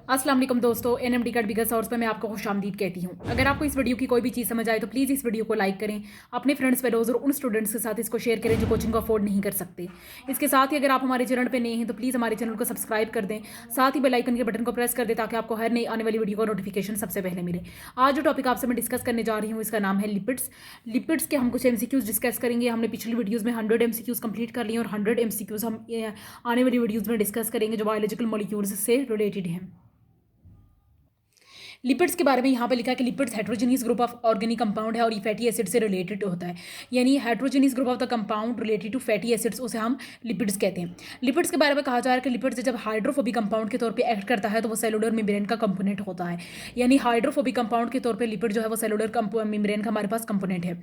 अस्सलाम वालेकुम दोस्तों, एनएमडी का बिगर सोर्स पे मैं आपको खुशामदीद कहती हूँ। अगर आपको इस वीडियो की कोई भी चीज़ समझ आए तो प्लीज़ इस वीडियो को लाइक करें, अपने फ्रेंड्स फेलोज और उन स्टूडेंट्स के साथ इसको शेयर करें जो कोचिंग को अफोर्ड नहीं कर सकते। इसके साथ ही अगर आप हमारे चैनल पर नए हैं तो प्लीज़ हमारे चैनल को सब्सक्राइब कर दें, साथ ही बेल आइकन के बटन को प्रेस कर दें ताकि आपको हर नई आने वाली वीडियो का नोटिफिकेशन सबसे पहले मिले। आज जो टॉपिक आपसे मैं डिस्कस करने जा रही हूँ इसका नाम है लिपिड्स। लिपिड्स के हम कुछ एमसीक्यूज डिस्कस करेंगे। हमने पिछली वीडियोज़ में 100 एमसीक्यूज कंप्लीट कर लिए और 100 एमसीक्यूज हम आने वाली वीडियोज़ में डिस्कस करेंगे जो बायोलॉजिकल मॉलिक्यूल्स से रिलेटेड हैं। लिपिड्स के बारे में यहाँ पे लिखा है कि lipids heterogeneous group of organic compound है और ये फैटी एसिड से रिलेटेड होता है। यानी heterogeneous group of the compound related to fatty acids, उसे हम लिपिड्स कहते हैं। लिपिड्स के बारे में कहा जा रहा है कि लिपिड्स जब हाइड्रोफोबिक कंपाउंड के तौर पर एक्ट करता है तो वो सेलुलर मेम्ब्रेन का कंपोनेंट होता है। यानी हाइड्रोफोबिक कंपाउंड के तौर पर लिपिड जो है वो सेलुलर मेम्ब्रेन का हमारे पास कंपोनेंट है।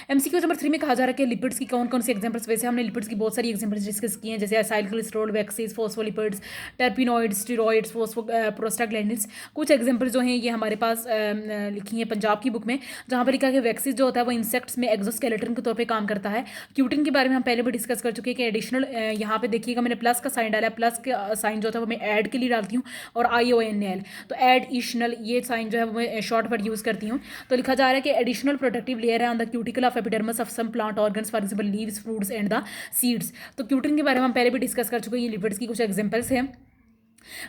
एमसीक्यू नंबर 3 में कहा जा रहा है कि लिपिड्स की कौन कौन सी एग्जाम्पल्स, वैसे हमने लिपिड्स की बहुत सारी एग्जाम्पल्स डिस्कस की हैं, जैसे acyl cholesterol, waxes, phospholipids, terpenoids, steroids, prostaglandins. कुछ एग्जाम्पल जो हैं ये हमारे पास लिखी है पंजाब की बुक में, जहाँ पर लिखा है कि वैक्सीज जो होता है वो इंसेक्ट्स में एक्सोस्केलेटन के तौर पे काम करता है। क्यूटिन के बारे में हम पहले भी डिस्कस कर चुके हैं कि एडिशनल, यहाँ पे देखिएगा मैंने प्लस का साइन डाला है, प्लस का साइन जो था वो मैं ऐड के लिए डालती हूँ और IONL, तो एडिशनल ये साइन जो है वो मैं शॉर्ट वर्ड यूज़ करती हूँ। तो लिखा जा रहा है कि एडिशनल प्रोटेक्टिव लेयर है on the cuticle of epidermis of some plant organs, for example leaves, fruits and the seeds. तो क्यूटिन के बारे में हम पहले भी डिस्कस कर चुके हैं, ये लिपिड्स की कुछ एग्जाम्पल्स हैं।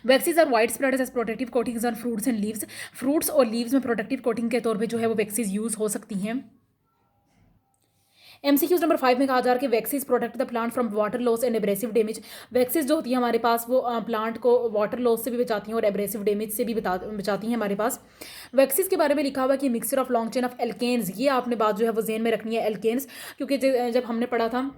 Waxes are widespread as protective coatings on fruits and leaves. Fruits और लीव्स में प्रोटेक्टिव कोटिंग के तौर पे जो है वो वैक्सीज यूज हो सकती हैं। एमसीक्यूज नंबर 5 में कहा जा रहा है कि waxes protect the plant from water loss and abrasive damage. Waxes जो होती है हमारे पास वो प्लांट को वाटर लॉस से भी बचाती हैं और एब्रेसिव डैमेज से भी बचाती हैं हमारे पास। वैक्सीज के बारे में लिखा हुआ है कि mixture of long chain of alkanes, ये आपने बात जो है वो जेन में रखनी है, एल्केन्स, क्योंकि जब हमने पढ़ा था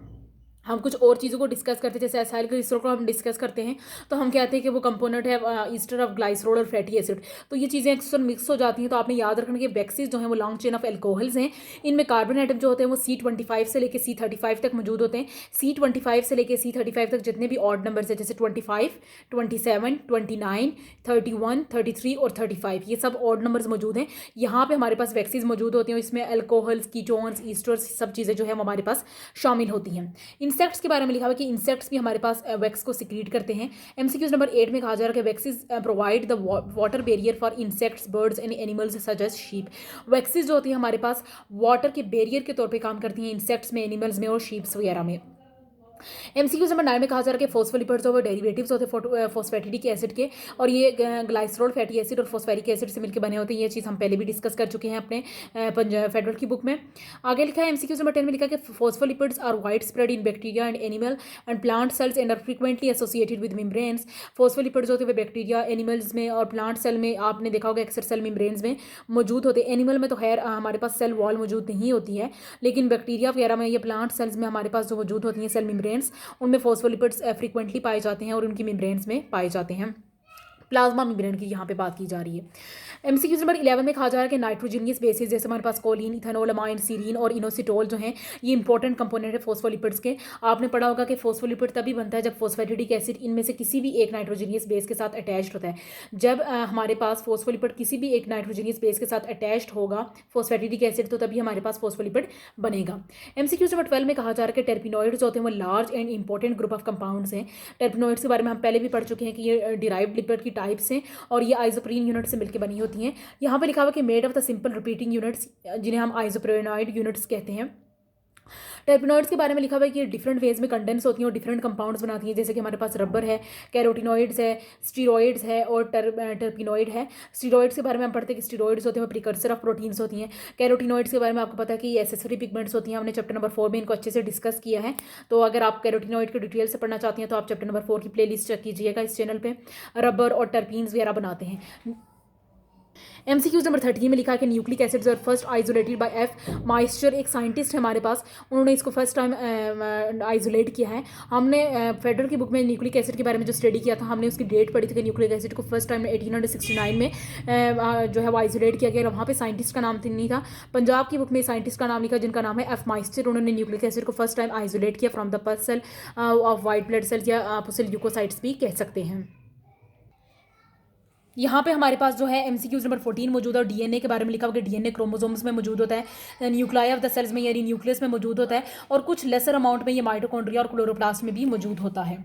हम कुछ और चीज़ों को डिस्कस करते हैं, जैसे एसाइल कोलेस्ट्रॉल को हम डिस्कस करते हैं तो हम कहते हैं कि वो कंपोनेंट है ईस्टर ऑफ ग्लाइसरोल और फैटी एसिड। तो ये चीज़ें अक्सर मिक्स हो जाती हैं, तो आपने याद रखना कि वैक्सीज जो हैं वो लॉन्ग चेन ऑफ एल्कोहल्स हैं। इनमें कार्बन एटम जो होते हैं वो C25 से लेकर C35 तक मौजूद होते हैं। C25 से लेकर C35 तक जितने भी ऑड नंबर्स हैं, जैसे 25, 27, 29, 31, 33 और 35, ये सब ऑड नंबर्स मौजूद हैं। यहाँ पे हमारे पास वैक्सीज मौजूद होती हैं, इसमें एल्कोहल्स, कीटोन्स, ईस्टर्स, सब चीज़ें जो है हमारे पास शामिल होती हैं। इंसेक्ट्स के बारे में लिखा हुआ है कि इंसेक्ट्स भी हमारे पास वैक्स को सिक्रीट करते हैं। एमसीक्यूज नंबर 8 में कहा जा रहा है कि waxes provide the water barrier for insects, birds and animals such as sheep. Waxes जो होती है हमारे पास वाटर के बैरियर के तौर पे काम करती हैं इंसेक्ट्स में, एनिमल्स में और शीप्स वगैरह में। एमसीक्यूज नंबर 9 में कहा जा रहा है कि फॉस्फोलिपिड्स और डेरिवेटिव्स होते हैं फॉस्फेटिडिक एसिड के, और ये ग्लाइसरॉल फैटी एसिड और फॉस्फेरिक एसिड से मिलकर बने होते हैं। ये चीज़ हम पहले भी डिस्कस कर चुके हैं अपने फेडरल की बुक में। आगे लिखा है एमसीक्यूज नंबर 10 में लिखा है कि phospholipids are widespread in bacteria and animal and plant cells and are frequently associated with membranes. Phospholipids होते हुए बैक्टीरिया, एनिमल्स में और प्लांट सेल में आपने देखा होगा अक्सर सेल मेम्ब्रेन्स में मौजूद होते हैं। एनिमल में तो खैर हमारे पास सेल वॉल मौजूद नहीं होती है, लेकिन बैक्टीरिया वगैरह में, ये प्लांट सेल्स में हमारे पास जो मौजूद होती हैं सेल मेम्ब्रेन्स, उनमें फॉस्फोलिपिड्स फ्रीक्वेंटली पाए जाते हैं और उनकी मेम्ब्रेन्स में पाए जाते हैं। प्लाज्मा मेम्ब्रेन की यहाँ पे बात की जा रही है। एमसीक्यूज नंबर 11 में कहा जा रहा है कि नाइट्रोजीनियस बेसिस, जैसे हमारे पास कोलिन, इथेनॉल, अमाइन, सीरीन और इनोसिटोल जो हैं ये इंपॉर्टेंट कंपोनेंट है फॉस्फोलिपिड्स के। आपने पढ़ा होगा कि फॉस्फोलिपिड तभी बनता है जब फॉस्फेटिडिक एसिड इनमें से किसी भी एक नाइट्रोजीनियस बेस के साथ अटैच्ड होता है। जब हमारे पास फॉस्फोलिपिड किसी भी एक नाइट्रोजीनियस बेस के साथ अटैच्ड होगा फॉस्फेटिडिक एसिड, तो तभी हमारे पास फॉस्फोलिपिड बनेगा। एमसीक्यूज नंबर 12 में कहा जा रहा है कि टर्पिनॉइड्स होते हैं वो large and important group of compounds हैं। टर्पिनॉइड्स के बारे में हम पहले भी पढ़ चुके हैं कि ये डिराइव्ड लिपिड की टाइप्स हैं और ये आइसोप्रीन यूनिट से मिलकर बनी होती हैं। यहाँ पे लिखा हुआ कि made of the simple repeating units, जिन्हें हम आइसोप्रेनॉइड यूनिट्स कहते हैं। टर्पिनॉइड्स के बारे में लिखा हुआ है कि डिफरेंट वेज में कंडेंस होती हैं और डिफरेंट कंपाउंड्स बनाती हैं, जैसे कि हमारे पास रबर है, कैरोटिनॉइड्स है, स्टीरॉइड्स है और टर्पिनॉइड है। स्टीरॉइड्स के बारे में हम पढ़ते हैं कि स्टीरॉइड्स होते हैं वो प्रिकर्सर ऑफ प्रोटीन्स होती हैं। कैरोटिनॉइड्स के बारे में आपको पता है कि ये एसेसरी पिगमेंट्स होती हैं, हमने चैप्टर नंबर 4 में इनको अच्छे से डिस्कस किया है। तो अगर आप कैरोटिनॉइड की डिटेल से पढ़ना चाहती हैं तो आप चैप्टर नंबर 4 की प्लेलिस्ट चेक कीजिएगा इस चैनल पर। रबर और टर्पीन्स वगैरह बनाते हैं। एमसीक्यूज नंबर 13 में लिखा है कि nucleic acids are first isolated by F Miescher, एक साइंटिस्ट है हमारे पास, उन्होंने इसको फर्स्ट टाइम आइसोलेट किया है। हमने फेडरल की बुक में न्यूक्लिक एसिड के बारे में जो स्टडी किया था, हमने उसकी डेट पढ़ी थी कि न्यूक्लिक एसिड को फर्स्ट टाइम 1869 में जो है वो आइसोलेट किया गया। वहाँ पे साइंटिस्ट का नाम नहीं था। पंजाब की बुक में साइंटिस्ट का नाम लिखा जिनका नाम है एफ माइस्चर, उन्होंने न्यूक्लिक एसिड को फर्स्ट टाइम आइसोलेट किया from the pus cell of white blood cells, या आप उसे ल्यूकोसाइट्स भी कह सकते हैं। यहाँ पे हमारे पास जो है एमसीक्यूज नंबर 14 मौजूद है और डीएनए के बारे में लिखा हुआ कि डीएनए क्रोमोसोम्स में मौजूद होता है, न्यूक्लाई ऑफ द सेल्स में यानी न्यूक्लियस में मौजूद होता है, और कुछ लेसर अमाउंट में ये माइटोकॉन्ड्रिया और क्लोरोप्लास्ट में भी मौजूद होता है।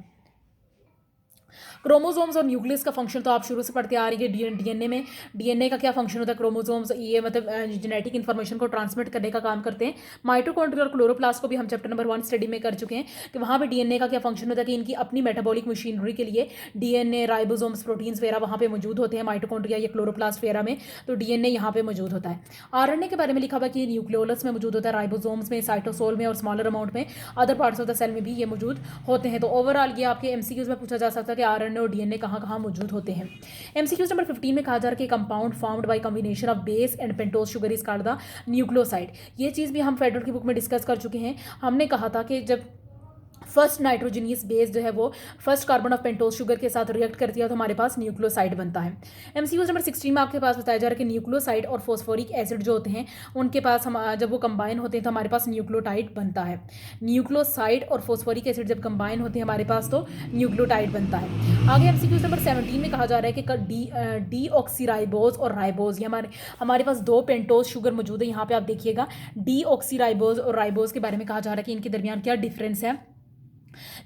क्रोमोसोम्स और न्यूक्लियस का फंक्शन तो आप शुरू से पढ़ते आ रही है। डीएनए में डीएनए का क्या फंक्शन होता है, क्रोमोसोम्स ये मतलब जेनेटिक इन्फॉर्मेशन को ट्रांसमिट करने का काम करते हैं। माइटोकॉन्ड्रिया और क्लोरोप्लास्ट को भी हम चैप्टर नंबर 1 स्टडी में कर चुके हैं कि वहाँ पे डीएनए का क्या फंक्शन होता है कि इनकी अपनी मेटाबॉलिक मशीनरी के लिए डीएनए, राइबोसोम्स, प्रोटीन्स वगैरह वहाँ पे मौजूद होते हैं माइटोकॉन्ड्रिया या क्लोरोप्लास्ट वगैरह में, तो डीएनए यहाँ पे मौजूद होता है। आरएनए के बारे में लिखा हुआ कि न्यूक्लियोलस में मौजूद होता है, राइबोसोम्स में, साइटोसोल में और स्मॉलर अमाउंट में other parts of the cell में भी ये मौजूद होते हैं। तो ओवरऑल ये आपके एमसीक्यूज में पूछा जा सकता है कि आरएनए और डीएनए कहाँ कहाँ मौजूद होते हैं। एमसीक्यूज नंबर 15 में कहा जा रहा है कि compound formed by combination of base and pentose sugar is called the nucleoside. ये चीज़ भी हम फेडरल की बुक में डिस्कस कर चुके हैं। हमने कहा था कि जब फर्स्ट नाइट्रोजनियस बेस जो है वो first carbon of pentose sugar के साथ रिएक्ट करती है तो हमारे पास न्यूक्लियोसाइड बनता है। एमसीक्यूज नंबर 16 में आपके पास बताया जा रहा है कि न्यूक्लियोसाइड और फॉस्फोरिक एसिड जो होते हैं उनके पास हम जब वो कंबाइन होते हैं तो हमारे पास न्यूक्लियोटाइड बनता है। न्यूक्लियोसाइड और फॉस्फोरिक एसिड जब कंबाइन होते हैं हमारे पास तो न्यूक्लियोटाइड बनता है। आगे एमसीक्यूज नंबर 17 में कहा जा रहा है कि डीऑक्सीराइबोज और राइबोज, ये हमारे पास दो पेंटोज शुगर मौजूद है। यहाँ पे आप देखिएगा डीऑक्सीराइबोज और राइबोज के बारे में कहा जा रहा है कि इनके दरमियान क्या डिफरेंस है।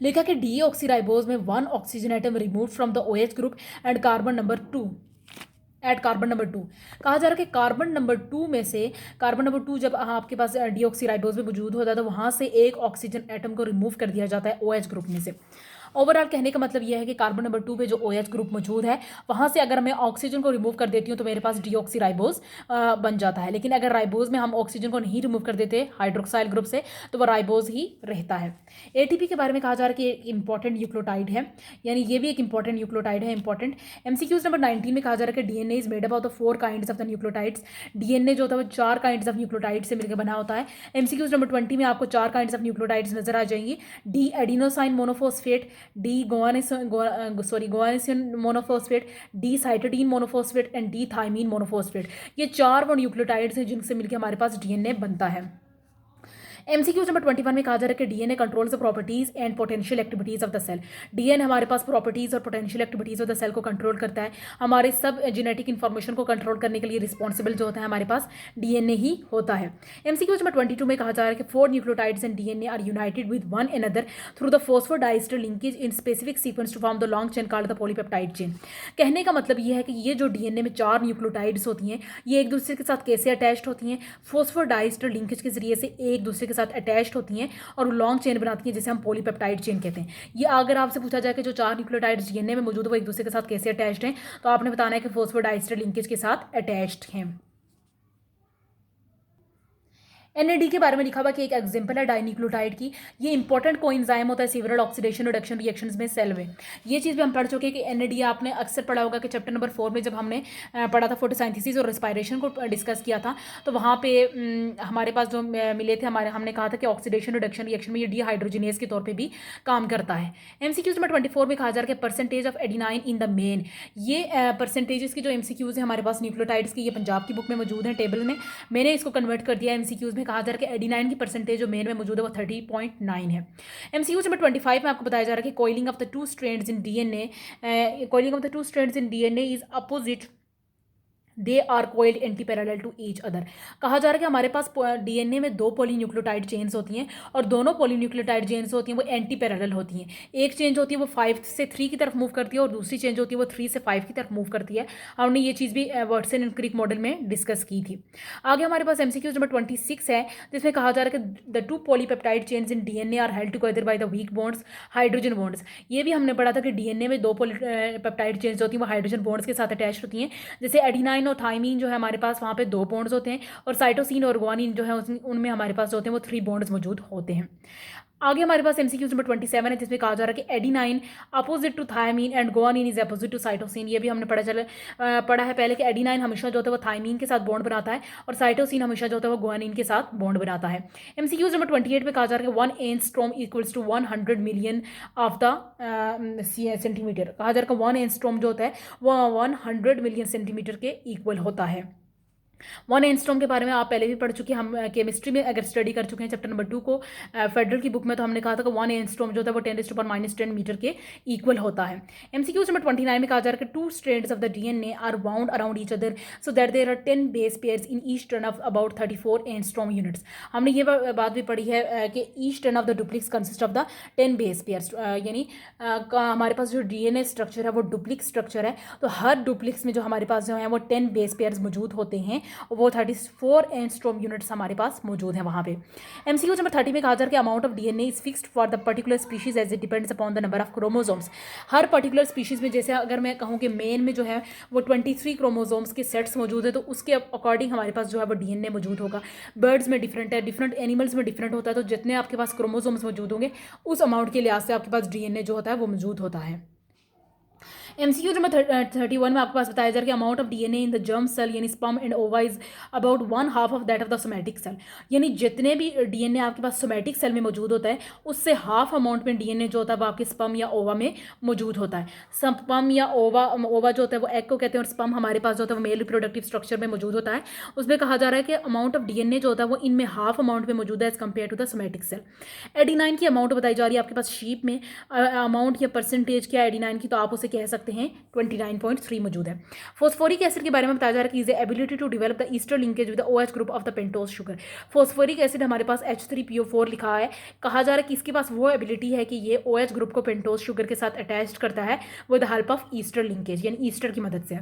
लिखा कि डीऑक्सीराइबोज में 1 oxygen atom remove from the OH group and carbon number 2 at carbon number 2। कहा जा रहा है कि कार्बन नंबर 2 में से कार्बन नंबर 2 जब आपके पास डीऑक्सीराइबोज में मौजूद होता है तो वहाँ से एक ऑक्सीजन एटम को रिमूव कर दिया जाता है OH ग्रुप में से। ओवरऑल कहने का मतलब यह है कि कार्बन नंबर 2 पे जो OH ग्रुप मौजूद है वहाँ से अगर मैं ऑक्सीजन को रिमूव कर देती हूँ तो मेरे पास डीऑक्सीराइबोज बन जाता है। लेकिन अगर राइबोज में हम ऑक्सीजन को नहीं रिमूव कर देते हाइड्रोक्साइल ग्रुप से तो वह राइबोज ही रहता है। ATP के बारे में कहा जा रहा है कि एक इंपॉर्टेंट न्यूक्लियोटाइड है, यानी ये भी एक इंपॉर्टेंट न्यूक्लियोटाइड है। इंपॉर्टेंट एमसीक्यूज नंबर 19 में कहा जा रहा है कि DNA is made up of the 4 kinds of the nucleotides. DNA जो होता है वो 4 काइंड्स ऑफ न्यूक्लियोटाइड से मिलकर बना होता है। एमसीक्यूज नंबर 20 में आपको 4 काइंड्स ऑफ न्यूक्लियोटाइड्स नजर आ जाएंगी। D adenosine monophosphate, D guanosine monophosphate, D cytidine monophosphate and D thymine monophosphate. ये 4 वो न्यूक्लियोटाइड्स हैं जिनसे मिलकर हमारे पास डीएनए बनता है। एमसीक्यूज नंबर 21 में कहा जा रहा है कि DNA controls the properties and potential activities of the cell. DNA हमारे पास प्रॉपर्टीज और potential activities of the cell को कंट्रोल करता है। हमारे सब जेनेटिक इन्फॉर्मेशन को कंट्रोल करने के लिए रिस्पॉन्सिबल जो होता है हमारे पास डीएनए ही होता है। एमसीक्यूज नंबर 22 में कहा जा रहा है कि 4 nucleotides in DNA are united with one another through the phosphodiester linkage in specific sequence to form the long chain called the polypeptide chain. कहने का मतलब यह है कि ये जो डीएनए में 4 न्यूक्लियोटाइड्स होती हैं ये एक दूसरे के साथ कैसे अटैच्ड होती हैं, फॉस्फोडाइस्टर लिंकेज के जरिए से एक दूसरे के साथ अटैच्ड होती हैं और लॉन्ग चेन बनाती हैं जिसे हम पॉलीपेप्टाइड चेन कहते हैं। ये अगर आपसे पूछा जाए कि जो 4 न्यूक्लियोटाइड्स डीएनए में मौजूद है वो एक दूसरे के साथ कैसे अटैच्ड हैं तो आपने बताना है कि फॉस्फोडाइस्टर लिंकेज के साथ अटैच्ड हैं। NAD के बारे में लिखा हुआ कि एक एग्जाम्पल है डाइन्यूक्लियोटाइड की। ये इंपॉर्टेंट कोएंजाइम होता है सेवरल ऑक्सीडेशन रिडक्शन रिएक्शंस में सेल में। ये चीज़ भी हम पढ़ चुके हैं कि NAD आपने अक्सर पढ़ा होगा कि चैप्टर नंबर 4 में जब हमने पढ़ा था फोटोसिंथेसिस और रेस्पिरेशन को डिस्कस किया था तो वहाँ पे हमारे पास जो मिले थे हमने कहा था कि ऑक्सीडेशन रिडक्शन रिएक्शन में ये डिहाइड्रोजिनेज के तौर पर भी काम करता है। MCQs नंबर 24 में कहा जा रहा है कि percentage of adenine in the main. ये परसेंटेजेस की जो MCQs है हमारे पास न्यूक्लियोटाइड्स की ये पंजाब की बुक में मौजूद है टेबल में। मैंने इसको कन्वर्ट कर दिया MCQs में। कहा जा रहा है कि एडिनाइन की परसेंटेज जो मेन में मौजूद है वो 30.9 है। MCQs नंबर 25 में आपको बताया जा रहा है कि coiling of the 2 strands in DNA is opposite, they are coiled antiparallel to each other. कहा जा रहा है कि हमारे पास डीएनए में 2 पॉलीन्यूक्लियोटाइड चेन्स होती हैं और दोनों पॉलीन्यूक्लियोटाइड चेन्स होती हैं वो एंटी पैरेलल होती हैं। एक चेंज होती है वो 5 से 3 की तरफ मूव करती है और दूसरी चेंज होती है वो 3 से 5 की तरफ मूव करती है। हमने ये चीज़ भी वाटसन एंड क्रिक मॉडल में डिस्कस की थी। आगे हमारे पास MCQs नंबर 26 है जिसमें कहा जा रहा है कि the 2 polypeptide chains in DNA are held together by the weak bonds hydrogen bonds. ये भी हमने पढ़ा था कि डीएनए में 2 पॉलीपेप्टाइड चेन्स होती हैं वो हाइड्रोजन बॉन्ड्स के साथ अटैच होती हैं। जैसे एडिनाइन और थाइमीन जो है हमारे पास वहाँ पे 2 बॉन्ड्स होते हैं और साइटोसिन और गुआनिन जो है उनमें हमारे पास होते हैं वो 3 बॉन्ड्स मौजूद होते हैं। आगे हमारे पास MCQs नंबर 27 है जिसमें कहा जा रहा है कि adenine opposite to thymine and guanine is opposite to cytosine. ये भी हमने पढ़ा है पहले कि एडिनाइन हमेशा जो होता है वो थायमीन के साथ बॉन्ड बनाता है और साइटोसिन हमेशा जो होता है वो गुआनिन के साथ बॉन्ड बनाता है। MCQs नंबर 28 में कहा जा रहा है कि 1 angstrom equals to 100 million of the centimetre. कहा जा रहा है कि 1 एंगस्ट्रॉम जो होता है वो 100 मिलियन सेंटीमीटर के इक्वल होता है। वन एंगस्ट्रॉम के बारे में आप पहले भी पढ़ चुके हैं, हम केमिस्ट्री में अगर स्टडी कर चुके हैं चैप्टर नंबर 2 को फेडरल की बुक में, तो हमने कहा था कि वन एंगस्ट्रॉम जो था वो 10⁻⁻10 मीटर के इक्वल होता है। एमसीक्यूज नंबर 29 में कहा जा रहा है कि 2 strands of the DNA are bound around each other so that there are 10 base pairs in each turn of about 34 angstrom units. हमने ये बात भी पढ़ी है कि each turn of the duplex consist of the 10 base pairs, यानी हमारे पास जो डीएनए स्ट्रक्चर है वो डुप्लिक्स स्ट्रक्चर है, तो हर डुप्लिक्स में जो हमारे पास जो है वो 10 बेस पेयर्स मौजूद होते हैं, वो 34 एंगस्ट्रॉम यूनिट्स हमारे पास मौजूद हैं वहाँ पे। एमसीक्यू नंबर 30 में कहा जा रहा है कि amount of DNA is fixed for the particular species as it depends upon the number of chromosomes. हर पर्टिकुलर स्पीशीज में, जैसे अगर मैं कहूँ कि मेन में जो है वो 23 क्रोमोसोम्स के सेट्स मौजूद है, तो उसके अकॉर्डिंग हमारे पास जो है वो डीएनए मौजूद होगा। बर्ड्स में डिफरेंट है, डिफरेंट एनिमल्स में डिफरेंट होता है, तो जितने आपके पास क्रोमोसोम्स मौजूद होंगे उस अमाउंट के लिहाज से आपके पास डीएनए जो होता है वो मौजूद होता है। एमसीक्यू नंबर 31 में आपके पास बताया जा रहा है कि amount of DNA in the germ cell यानी sperm and ova is about 1/2 of that of the somatic cell. यानी जितने भी डीएनए आपके पास सोमैटिक सेल में मौजूद होता है उससे हाफ अमाउंट में डीएनए जो होता है वो आपके स्पर्म या ओवा में मौजूद होता है। स्पर्म या ओवा जो होता है वो एग को कहते हैं, और स्पर्म हमारे पास जो होता है वो मेल रिप्रोडक्टिव स्ट्रक्चर में मौजूद होता है। उसमें कहा जा रहा है कि अमाउंट ऑफ डीएनए जो होता है वो इनमें हाफ अमाउंट में मौजूद है as compare to the somatic cell. Adenine की अमाउंट बताई जा रही है आपके पास शीप में, अमाउंट या परसेंटेज क्या एडिनाइन की, तो आप उसे कह सकते हैं 29.3 मौजूद है। फॉस्फोरिक एसिड के बारे में बताया जा रहा है कि is ability to develop the ester linkage with the OH group of the pentose sugar. Phosphoric acid हमारे पास H3PO4 लिखा है, कहा जा रहा है कि इसके पास वो एबिलिटी है कि ये OH ग्रुप को पेंटोज शुगर के साथ अटैच करता है with the help of Easter linkage, यानी ईस्टर की मदद से।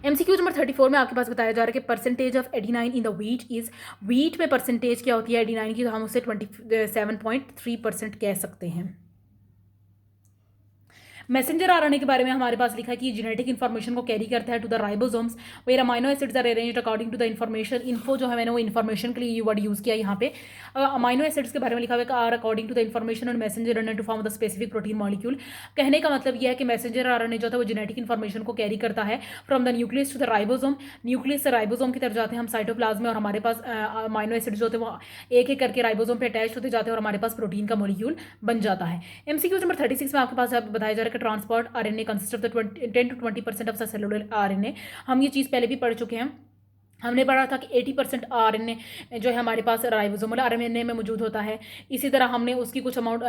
एमसीक्यू नंबर 34 में आपके पास बताया जा रहा है कि percentage of adenine in the wheat is, wheat में परसेंटेज क्या होती है एडिनाइन की, तो हम उसे 27.3% कह सकते हैं। मैसेंजर आरएनए के बारे में हमारे पास लिखा है कि जेनेटिक इन्फॉर्मेशन को कैरी करता है to the ribosomes where amino acids are arranged according to the information. Info जो है मैंने वो इन्फॉर्मेशन के लिए ये वर्ड यूज़ किया यहाँ पे। अमाइनो एसिड्स के बारे में लिखा हुआ है are according to the information और messenger RNA to form the specific protein molecule. कहने का मतलब यह है कि मैसेंजर आरएनए जो था वो जेनेटिक इन्फॉर्मेशन को कैरी करता है from the nucleus to the ribosome, nucleus से राइबोसोम की तरफ जाते हैं हम साइटोप्लाज्म में, और हमारे पास अमाइनो एसिड्स जो होते हैं वो एक एक करके राइबोसोम पे अटैच होते जाते हैं और हमारे पास प्रोटीन का मॉलिक्यूल बन जाता है। एमसीक्यू नंबर 36 में आपके पास बताया जा रहा है कि transport RNA consist of the 10 to 20% of the cellular RNA. हम ये चीज़ पहले भी पढ़ चुके हैं, हमने पढ़ा था कि 80% आरएनए जो है हमारे पास राइबोसोमल आरएनए में मौजूद होता है। इसी तरह हमने उसकी कुछ अमाउंट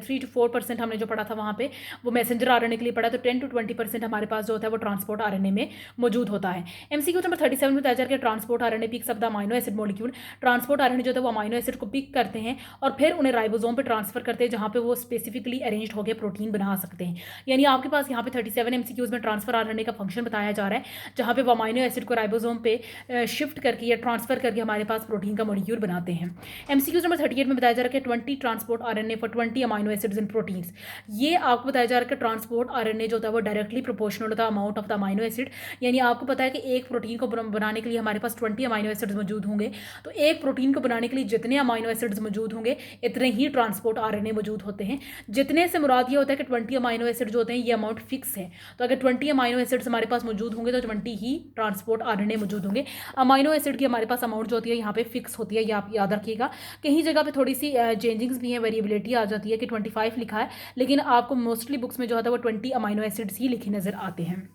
3 to 4% हमने जो पढ़ा था वहाँ पे वो मैसेंजर आरएनए के लिए पढ़ा, तो 10 to 20% हमारे पास जो होता है वो ट्रांसपोर्ट आरएनए में मौजूद होता है। एमसीक्यू नंबर 37 में बताया जा रहा है कि transport RNA picks up the amino acid molecule. Transport RNA जो है वो अमाइनो एसिड को पिक करते हैं और फिर उन्हें राइबोसोम पर ट्रांसफर करते हैं, जहाँ पे वो स्पेसिफिकली अरेंज होकर प्रोटीन बना सकते हैं। यानी आपके पास यहाँ पे 37 एमसीक्यूज में ट्रांसफर आरएनए का फंक्शन बताया जा रहा है, जहाँ पे वो अमाइनो एसिड को राइबोसोम पे शिफ्ट करके या ट्रांसफर करके हमारे पास प्रोटीन का मॉलिक्यूल बनाते हैं। एमसीक्यूज नंबर 38 में बताया जा रहा है कि 20 transport RNA for 20 amino acids in proteins. ये आपको बताया जा रहा है कि ट्रांसपोर्ट आरएनए जो होता है वो डायरेक्टली प्रोपोर्शनल होता है amount of the amino acid. यानी आपको पता है कि एक प्रोटीन को बनाने के लिए हमारे पास 20 अमाइनो एसिड्स मौजूद होंगे, तो एक प्रोटीन को बनाने के लिए जितने अमाइनो एसिड्स मौजूद होंगे इतने ही ट्रांसपोर्ट आरएनए मौजूद होते हैं। जितने से मुराद ये होता है कि 20 अमाइनो एसिड जो होते हैं ये अमाउंट फिक्स है, तो अगर 20 अमाइनो एसिड्स हमारे पास मौजूद होंगे तो 20 ही ट्रांसपोर्ट आरएनए मौजूद होंगे। अमाइनो एसिड की हमारे पास अमाउंट जो होती है यहाँ पे फिक्स होती है, ये आप याद रखिएगा। कहीं जगह पे थोड़ी सी चेंजिंग्स भी हैं, वेरिएबिलिटी आ जाती है कि 25 लिखा है, लेकिन आपको मोस्टली बुक्स में जो होता है वो 20 अमाइनो एसिड्स ही लिखे नजर आते हैं।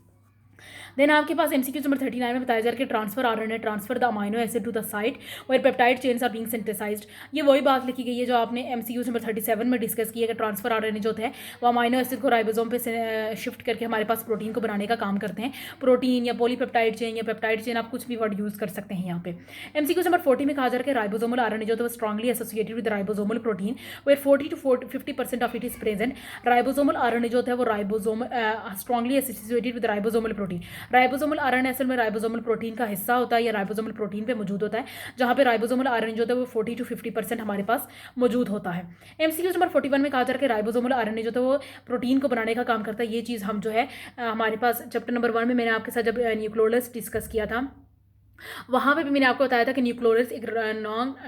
देन आपके पास एमसीक्यूज नंबर 39 में बताया जा रहा है कि transfer RNA transfer the amino acid to the site where peptide chains are being synthesised. ये वही बात लिखी गई है जो आपने एमसीक्यूज नंबर 37 में डिस्कस किया कि ट्रांसफर आरएनए जो है वो अमाइनो एसिड को राइबोसोम पे शिफ्ट करके हमारे पास प्रोटीन को बनाने का काम करते हैं। प्रोटीन या पॉलीपेप्टाइड चेन या पेप्टाइड चेन, आप कुछ भी वर्ड यूज कर सकते हैं यहाँ पे। एमसीक्यूज नंबर 40 में कहा जा रहा है कि राइबोसोमल आरएनए जो है वो strongly associated with ribosomal protein where 40 to 50% of it is present. Ribosomal RNA जो है वो ribosome strongly associated with ribosomal protein. Ribosomal RNA असल में राइबोसोमल प्रोटीन का हिस्सा होता है या राइबोसोमल प्रोटीन पे मौजूद होता है, जहां पे राइबोसोमल आरएनए जो होता है वो 40 to 50% हमारे पास मौजूद होता है। एमसीक्यूज नंबर 41 में कहा जा रहा है कि राइबोसोमल आरएनए जो है वो प्रोटीन को बनाने का काम करता है। ये चीज़ हम जो है हमारे पास चैप्टर नंबर 1 में मैंने आपके साथ जब न्यूक्लियोलस डिस्कस किया था वहाँ पे भी मैंने आपको बताया था कि न्यूक्लियोलस एक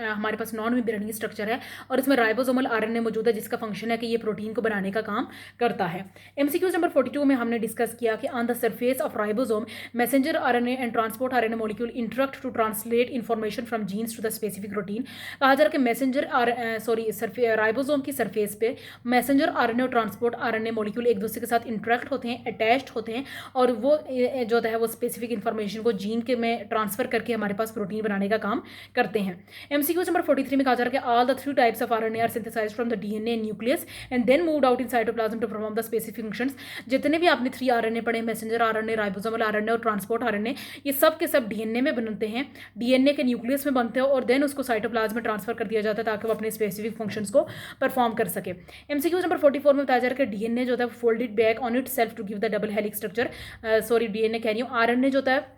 हमारे पास नॉन मेम्ब्रेनियस स्ट्रक्चर है और इसमें राइबोसोमल आरएनए मौजूद है, जिसका फंक्शन है कि ये प्रोटीन को बनाने का काम करता है। एमसीक्यूज नंबर 42 में हमने डिस्कस किया कि on the surface of ribosome messenger RNA and transport RNA molecule interact to translate information from genes to the specific protein. कहा जा रहा है कि मैसेंजर राइबोसोम की सरफेस पे मैसेंजर आरएनए और ट्रांसपोर्ट आरएनए मॉलिक्यूल एक दूसरे के साथ इंटरेक्ट होते हैं, अटैच्ड होते हैं, और वो जो है वो स्पेसिफिक इन्फॉर्मेशन को जीन के में ट्रांसफर ट्रांसफर करके हमारे पास प्रोटीन बनाने का काम करते हैं। MCQ नंबर 43 में कहा जा रहा है कि all the 3 types of RNA are synthesised from the DNA nucleus and then moved out in cytoplasm to perform the specific functions. जितने भी आपने 3 RNA पढ़े, मैसेंजर RNA, राइबोसोमल RNA और ट्रांसपोर्ट RNA, ये सब के सब DNA में बनते हैं, DNA के न्यूक्लियस में बनते हैं और देन उसको साइटोप्लाज्म में ट्रांसफर कर दिया जाता है ताकि वो अपने स्पेसिफिक फंक्शंस को परफॉर्म कर सके। MCQ नंबर 44 में बताया जा रहा है कि DNA जो होता है folded back on itself to give the double helix structure. Sorry, DNA कह रही हूँ, RNA जो होता है,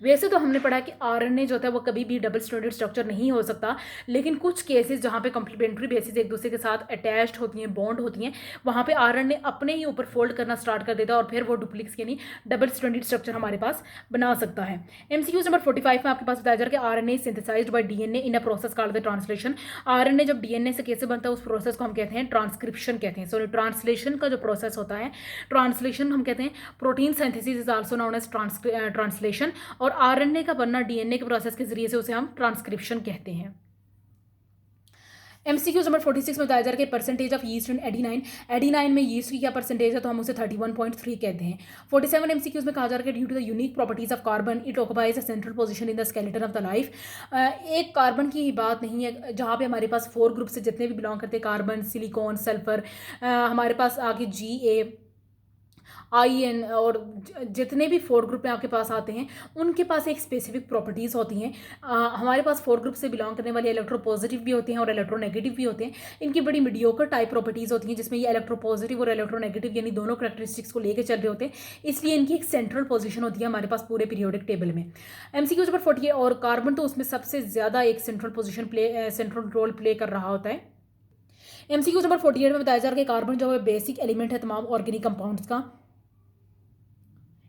वैसे तो हमने पढ़ा कि आरएनए जो होता है वो कभी भी डबल स्ट्रैंडेड स्ट्रक्चर नहीं हो सकता, लेकिन कुछ केसेस जहाँ पे कॉम्प्लीमेंट्री बेसिस एक दूसरे के साथ अटैच्ड होती हैं, बॉन्ड होती हैं, वहाँ पे आरएनए अपने ही ऊपर फोल्ड करना स्टार्ट कर देता है और फिर वो डुप्लीक्स यानी डबल स्ट्रैंडेड स्ट्रक्चर हमारे पास बना सकता है। MCQ नंबर 45 में आपके पास बताया जा रहा है कि RNA synthesised by DNA in a process called the translation. RNA जब डीएनए से कैसे बनता है उस प्रोसेस को हम कहते हैं ट्रांसक्रिप्शन कहते हैं। सॉरी, ट्रांसलेशन का जो प्रोसेस होता है, ट्रांसलेशन हम कहते हैं। Protein synthesis is also known as translation और आरएनए का बनना डीएनए के प्रोसेस के जरिए से उसे हम ट्रांसक्रिप्शन कहते हैं। MCQ नंबर 46 में बताया जा रहा है कि percentage of yeast in adenine, adenine में यीस्ट की क्या परसेंटेज है, तो हम उसे 31.3 कहते हैं। 47 MCQs में कहा जा रहा है कि due to the unique properties of carbon it occupies a central position in the skeleton of the life. एक कार्बन की ही बात नहीं है, जहाँ पे हमारे पास 4 ग्रुप से जितने भी बिलोंग करते हैं, कार्बन, सिलिकॉन, सल्फर, हमारे पास आगे GA, IN और जितने भी 4 ग्रुप में आपके पास आते हैं उनके पास एक स्पेसिफिक प्रॉपर्टीज़ होती हैं। हमारे पास 4 ग्रुप से बिलोंग करने वाले इलेक्ट्रोपॉजिटिव भी होते हैं और इलेक्ट्रोनेगेटिव भी होते हैं। इनकी बड़ी मीडियोकर टाइप प्रॉपर्टीज़ होती हैं जिसमें ये इलेक्ट्रोपॉजिटिव और इलेक्ट्रोनेगेटिव यानी दोनों करेक्टरिस्टिक्स को लेकर चल रहे होते हैं, इसलिए इनकी एक सेंट्रल पोजीशन होती है हमारे पास पूरे पीरियोडिक टेबल में। MCQ नंबर 48 और कार्बन तो उसमें सबसे ज़्यादा एक सेंट्रल रोल प्ले कर रहा होता है। MCQ नंबर 48 में बताया जा रहा है कि कार्बन जो है बेसिक एलिमेंट है तमाम ऑर्गेनिक कंपाउंड्स का।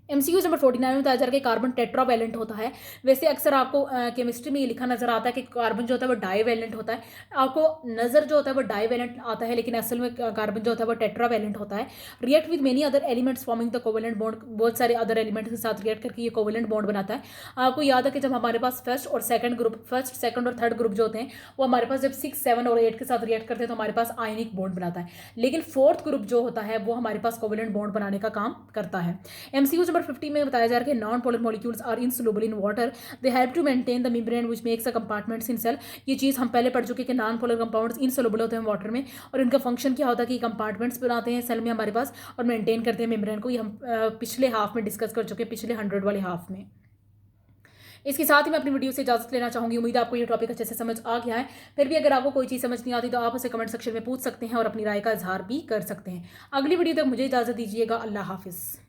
MCQ नंबर 49 में बताया जा रहा है कि कार्बन टेट्रावैलेंट होता है। वैसे अक्सर आपको केमिस्ट्री में ये लिखा नजर आता है कि कार्बन जो होता है वो डाईवैलेंट होता है, आपको नज़र जो होता है वो डाईवैलेंट आता है, लेकिन असल में कार्बन जो होता है वो टेट्रावैलेंट होता है। React with many other elements forming the covalent bond, बहुत सारे अदर एलिमेंट्स के साथ रिएक्ट करके ये कोवेलेंट बॉन्ड बनाता है। आपको याद है कि जब हमारे पास फर्स्ट, सेकंड और थर्ड ग्रुप जो होते हैं वो हमारे पास जब 6, 7 और 8 के साथ रिएक्ट करते हैं तो हमारे पास आयनिक बॉन्ड बनाता है, लेकिन 4th ग्रुप जो होता है वो हमारे पास कोवेलेंट बॉन्ड बनाने का काम करता है। MCQ नंबर 50 में बताया कि non-polar molecules are insoluble in water. They help to maintain the membrane which makes the compartments in cell. ये चीज़ हम पहले पढ़ चुके कि नॉन पोलर कंपाउंड्स इनसोलुबल होते हैं वाटर में और इनका फंक्शन क्या होता है कि कंपार्टमेंट्स बनाते हैं सेल में हमारे पास और मेंटेन करते हैं मेम्ब्रेन को। ये हम पिछले हाफ में डिस्कस कर चुके हैं, पिछले 100 वाले हाफ में। इसके साथ ही मैं अपनी वीडियो से इजाजत लेना चाहूँगी। उम्मीद है आपको ये टॉपिक अच्छे से समझ आ गया है। फिर भी अगर आपको कोई चीज़ समझ नहीं आती तो आप उसे कमेंट सेक्शन में पूछ सकते हैं और अपनी राय का इजहार भी कर सकते हैं। अगली वीडियो तक मुझे इजाज़त दीजिएगा। अल्लाह हाफिज़।